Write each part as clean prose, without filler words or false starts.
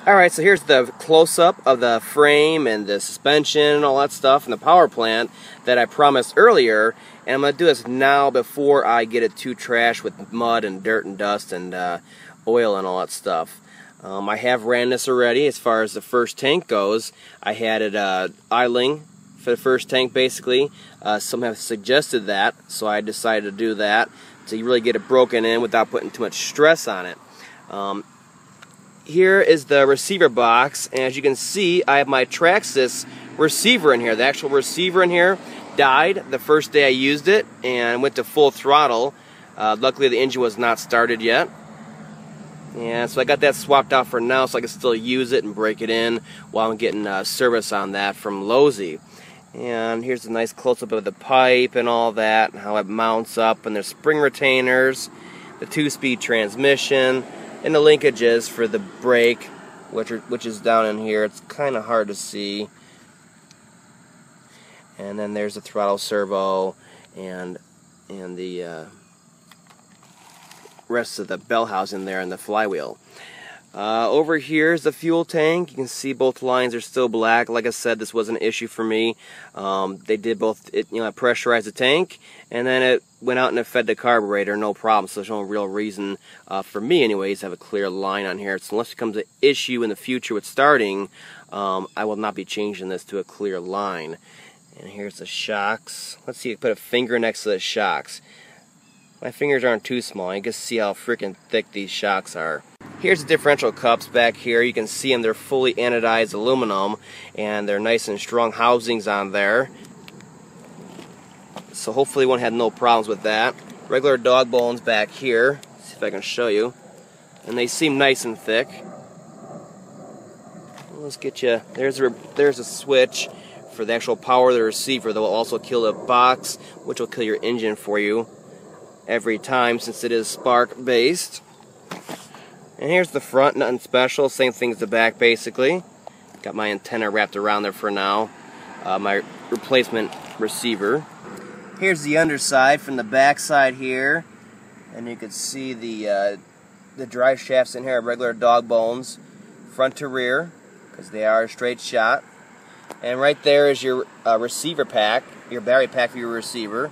Alright, so here's the close-up of the frame and the suspension and all that stuff and the power plant that I promised earlier. And I'm going to do this now before I get it too trashed with mud and dirt and dust and oil and all that stuff. I have ran this already as far as the first tank goes. I had it idling for the first tank basically. Some have suggested that, so I decided to do that to really get it broken in without putting too much stress on it. Here is the receiver box, and as you can see, I have my Traxxas receiver in here. The actual receiver in here died the first day I used it and went to full throttle. Luckily the engine was not started yet. And so I got that swapped out for now so I can still use it and break it in while I'm getting service on that from Losi. And here's a nice close-up of the pipe and all that, and how it mounts up, and there's spring retainers, the 2-speed transmission, and the linkages for the brake, which is down in here. It's kind of hard to see. And then there's the throttle servo and the rest of the bell housing there and the flywheel. Over here is the fuel tank. You can see both lines are still black. Like I said, this wasn't an issue for me. They did both. It pressurized the tank, and then it went out and it fed the carburetor, no problem. So there's no real reason for me, anyways, to have a clear line on here. So unless it becomes an issue in the future with starting, I will not be changing this to a clear line. And here's the shocks. Let's see. Put a finger next to the shocks. My fingers aren't too small. You can see how freaking thick these shocks are. Here's the differential cups back here. You can see them. They're fully anodized aluminum, and they're nice and strong housings on there. So hopefully you won't have no problems with that. Regular dog bones back here. Let's see if I can show you. And they seem nice and thick. Let's get you. There's a switch for the actual power of the receiver that will also kill the box, which will kill your engine for you every time since it is spark based. And here's the front, nothing special, same thing as the back basically. Got my antenna wrapped around there for now. My replacement receiver. Here's the underside from the back side here, and you can see the drive shafts in here are regular dog bones, front to rear, because they are a straight shot. And right there is your receiver pack, your battery pack for your receiver.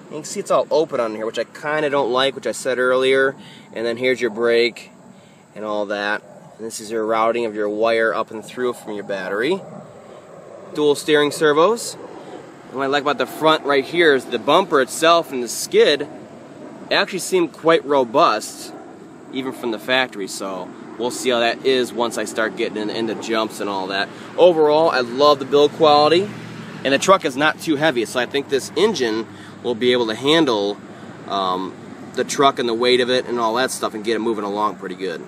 You can see it's all open on here, which I kind of don't like, which I said earlier. And then here's your brake and all that. And this is your routing of your wire up and through from your battery. Dual steering servos. And what I like about the front right here is the bumper itself and the skid actually seem quite robust, even from the factory. So we'll see how that is once I start getting into jumps and all that. Overall, I love the build quality, and the truck is not too heavy, so I think this engine will be able to handle the truck and the weight of it and all that stuff and get it moving along pretty good.